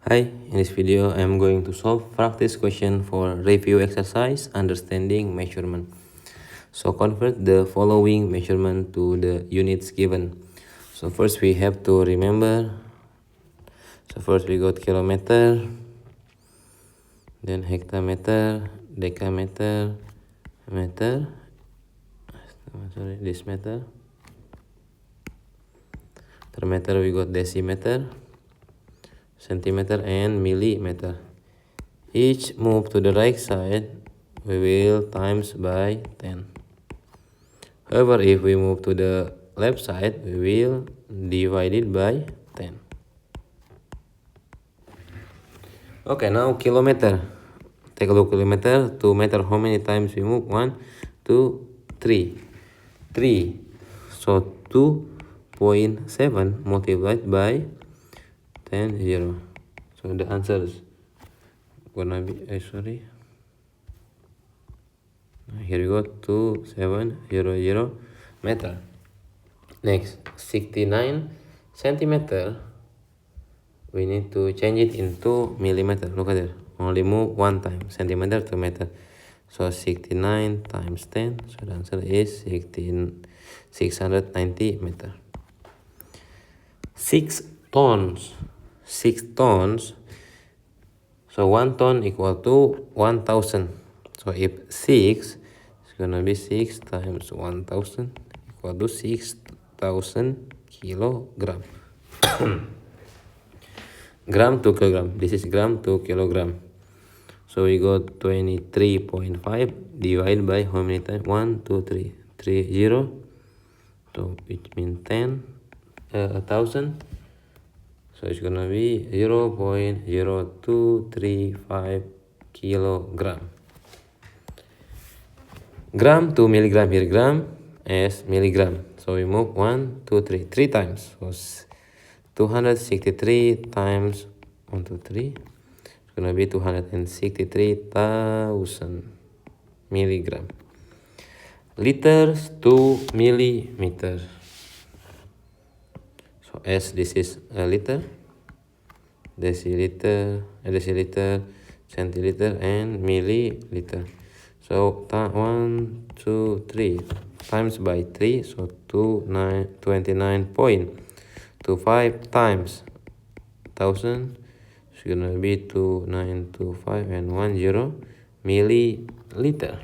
Hi, in this video I am going to solve practice question for review exercise understanding measurement. So convert the following measurement to the units given. So first we have to remember. So first we got kilometer, then hectometer, decameter, meter, sorry, this meter. Per meter we got decimeter, centimeter and millimeter. Each move to the right side we will times by 10. However, if we move to the left side we will divide it by 10. Okay, now kilometer. Take a look, kilometer, 2 meter. How many times we move? 1, 2, 3. 3. So 2.7 multiplied by 10, 0. So the answer is gonna be, here we go, 2700 meter. Next, 69 centimeter. We need to change it into millimeter. Look at it. Only move one time, centimeter to meter. So 69 times 10. So the answer is 690 meter. 6 tons. 6 tons. So 1 ton equal to 1000. So if 6, it's gonna be 6 times 1000 equal to 6000 kilogram. Gram to kilogram. This is gram to kilogram. So we got 23.5 divided by how many times? 1, 2, 3. 3, 0. So it means 10, 1000. So it's gonna be 0.0235 kilogram. Gram to milligram. Here gram as milligram. So we move 1, 2, 3. 3 times. So 263 times 1, 2, 3. It's gonna be 263,000 milligram. Liters to millimeter. So as this is a liter, deciliter, centiliter, and milliliter. So 1, 2, 3 times by 3, so 29.25 times 1000. It's gonna be 2925 and 10 milliliter.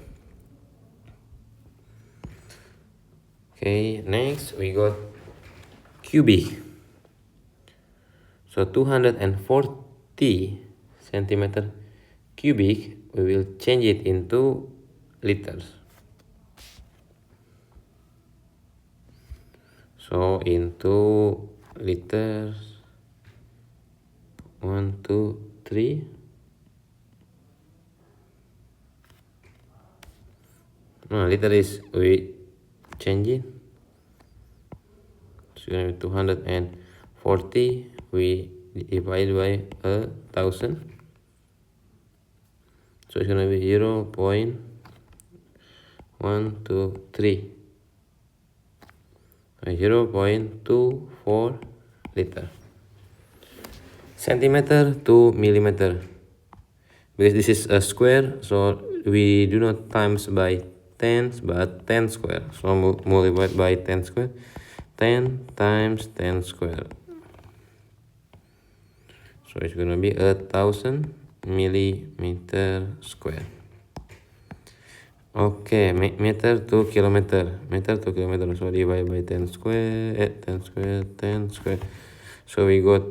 Okay, next we got cubic. So 240 centimeter cubic, we will change it into liters. So into liters, 1, 2, 3. No, liter is we change it. So 240 we divide by 1000. So it's gonna be 0.123. 0.24 liter. Centimeter to millimeter. Because this is a square, so we do not times by 10, but 10 square. So multiply by 10 square. 10 times 10 square. So it's gonna be 1000 millimeter square. Okay, meter to kilometer. Meter to kilometer. So divide by 10 square, 10 square, 10 square. So we got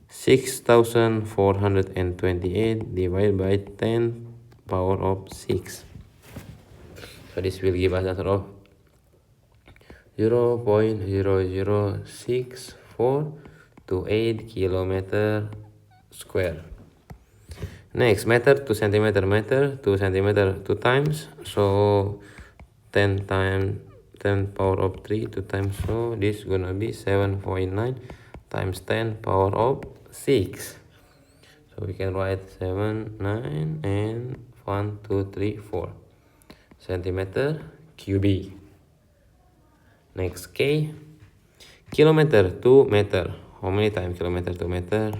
6428 divided by 10 power of 6. So this will give us answer of 0.006428 kilometer square. Next, meter to centimeter. Meter to centimeter 2 times. So 10 times 10 power of 3 2 times. So this is gonna be 7.9 times 10 power of 6. So we can write 7, 9, and 1, 2, 3, 4 centimeter cubic. Next, K. Kilometer to meter. How many times kilometer to meter?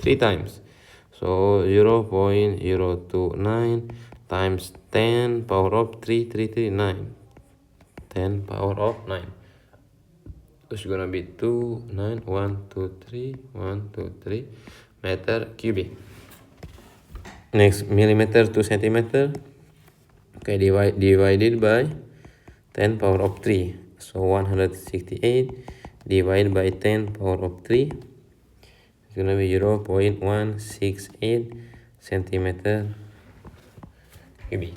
3 times. So 0.029 times 10 power of 3, 10 power of 9. It's gonna be 2, 9, 1, 2, 3, 1, 2, 3 meter cubic. Next, millimeter to centimeter. Okay, divided by 10 power of 3. So 168 divided by 10 power of 3. It's gonna be 0.168 centimeter cubic.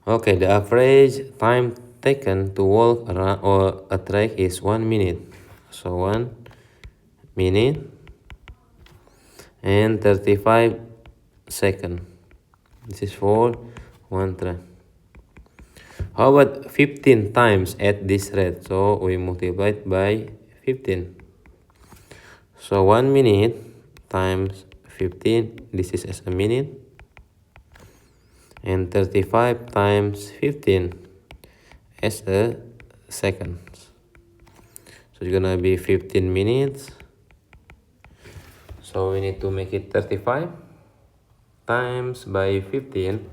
Okay, the average time taken to walk around or a track is 1 minute. So 1 minute and 35 seconds. This is for one track. How about 15 times at this rate? So we multiply it by 15. So 1 minute times 15, this is as a minute. And 35 times 15 as a second. So it's gonna be 15 minutes. So we need to make it 35 times by 15.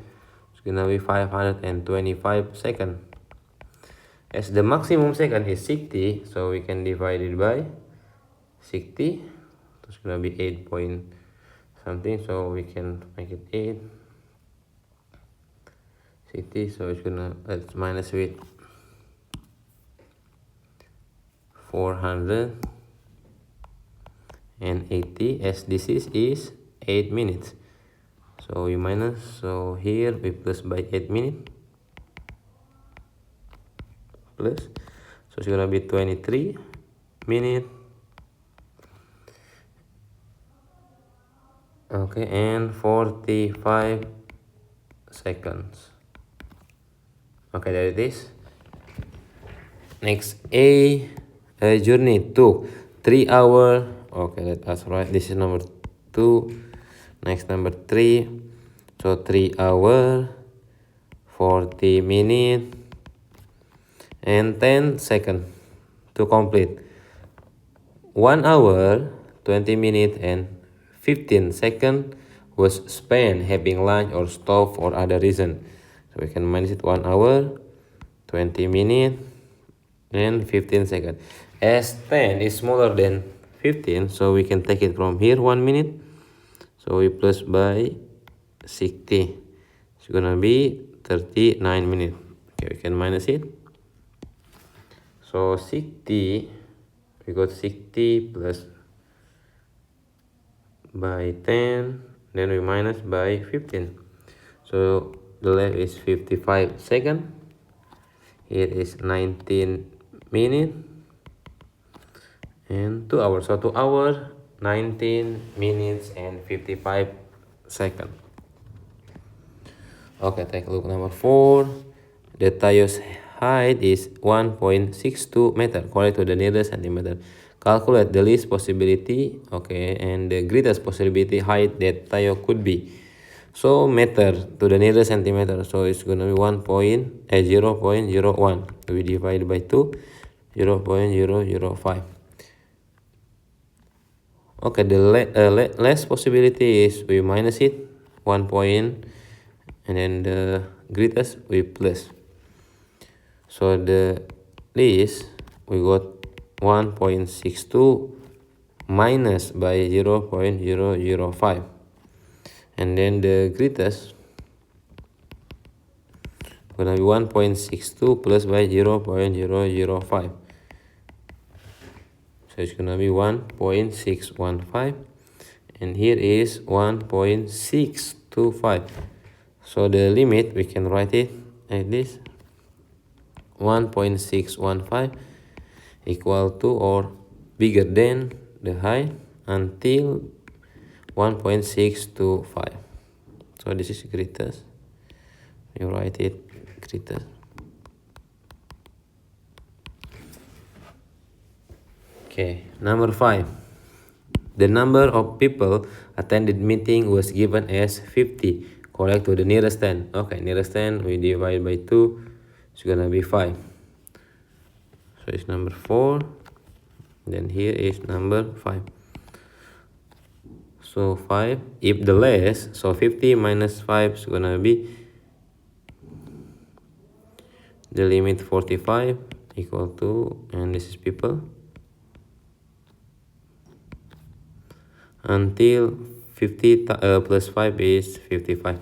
It's gonna be 525 seconds. As the maximum second is 60, so we can divide it by 60. So it's gonna be 8 point something, so we can make it 8. 60, so it's gonna, let's minus with 480, as this is 8 minutes. So we minus, so here we plus by 8 minutes. Plus, so it's gonna be 23 minutes. Okay, and 45 seconds. Okay, there it is. Next, a journey took 3 hours. Okay, let us write, this is number 2. Next, number 3. So 3 hours, 40 minutes, and 10 seconds to complete. 1 hour, 20 minutes, and 15 seconds was spent having lunch or stop for other reason. So we can minus it 1 hour, 20 minutes, and 15 seconds. As 10 is smaller than 15, so we can take it from here 1 minute. So we plus by 60. It's gonna be 39 minutes. Okay, we can minus it. So 60, we got 60 plus by 10, then we minus by 15. So the left is 55 seconds. Here is 19 minutes and 2 hours. So 2 hours, 19 minutes and 55 seconds. Okay, take a look number 4. The tire's height is 1.62 meter correct to the nearest centimeter. Calculate the least possibility, okay, and the greatest possibility height that tire could be. So meter to the nearest centimeter, so it's gonna be 0.01. We divide by 2, 0.005. Okay, the less possibility is we minus it 1 point, and then the greatest we plus. So the least we got 1.62 minus by 0.005, and then the greatest gonna be 1.62 plus by 0.005. So it's gonna be 1.615, and here is 1.625. So the limit we can write it like this: 1.615 equal to or bigger than the height until 1.625. So this is greatest. You write it greatest. Okay, number 5. The number of people attended meeting was given as 50. Correct to the nearest 10. Okay, nearest 10 we divide by 2. It's gonna be 5. So it's number 4. Then here is number 5. So 5, if the less, so 50 minus 5 is gonna be the limit 45 equal to, and this is people, until 50 plus 5 is 55.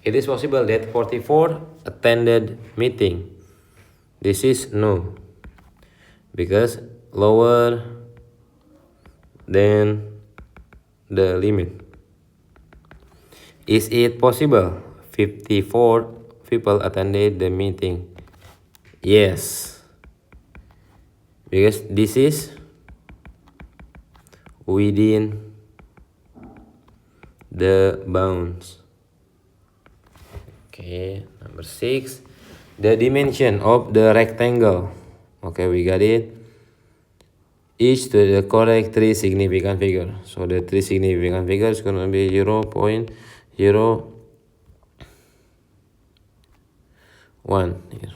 It is possible that 44 attended meeting. This is no, because lower than the limit. Is it possible 54 people attended the meeting? Yes, because this is within the bounds. Okay, number 6, the dimension of the rectangle. Okay, we got it. Each to the correct 3 significant figure. So the 3 significant figure is going to be 0.01 here.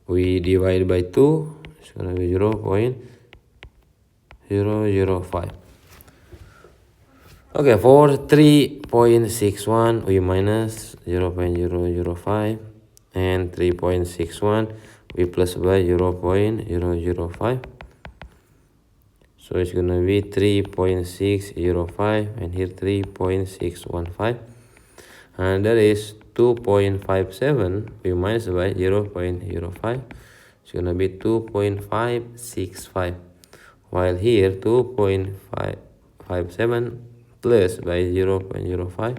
We divide by 2, it's going to be 0.005. Okay, for 3.61 we minus 0.005, and 3.61 we plus by 0.005. So it's gonna be 3.605, and here 3.615, and that is 2.57 we minus by 0.05. It's gonna be 2.565, while here 2.557 plus by 0.05,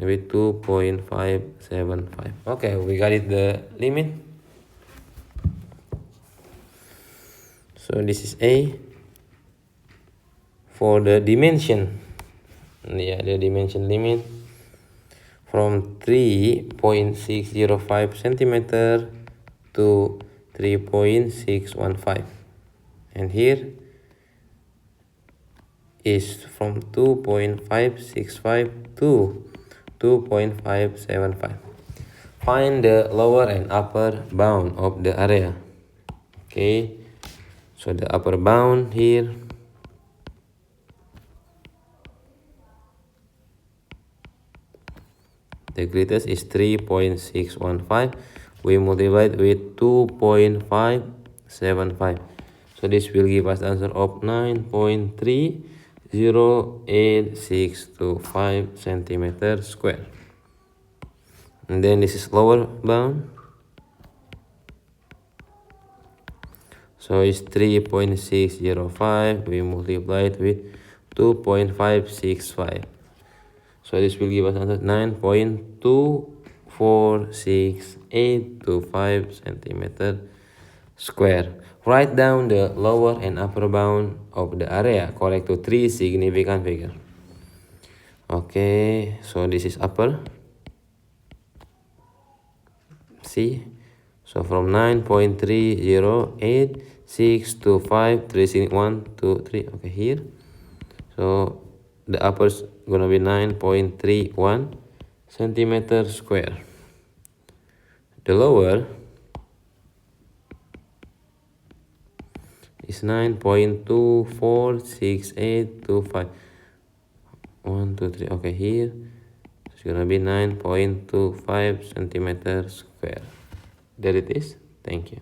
maybe 2.575. Okay, we got it, the limit. So this is A. For the dimension, the dimension limit from 3.605 centimeter to 3.615, and here is from 2.565 to 2.575. Find the lower and upper bound of the area. Okay, so the upper bound here the greatest is 3.615. We multiply with 2.575. So this will give us the answer of 9.30865 centimeter square. And then this is lower bound. So it's 3.605. We multiply it with 2.565. So this will give us answer 9.24685 centimeter square. Write down the lower and upper bound of the area correct to 3 significant figures. Okay, so this is upper. See, so from 9.30865 1 2 3. Okay, here. So the upper is gonna be 9.31 centimeter square. The lower is 9.24685. 1 2 3. Okay, here it's gonna be 9.25 centimeters square. There it is. Thank you.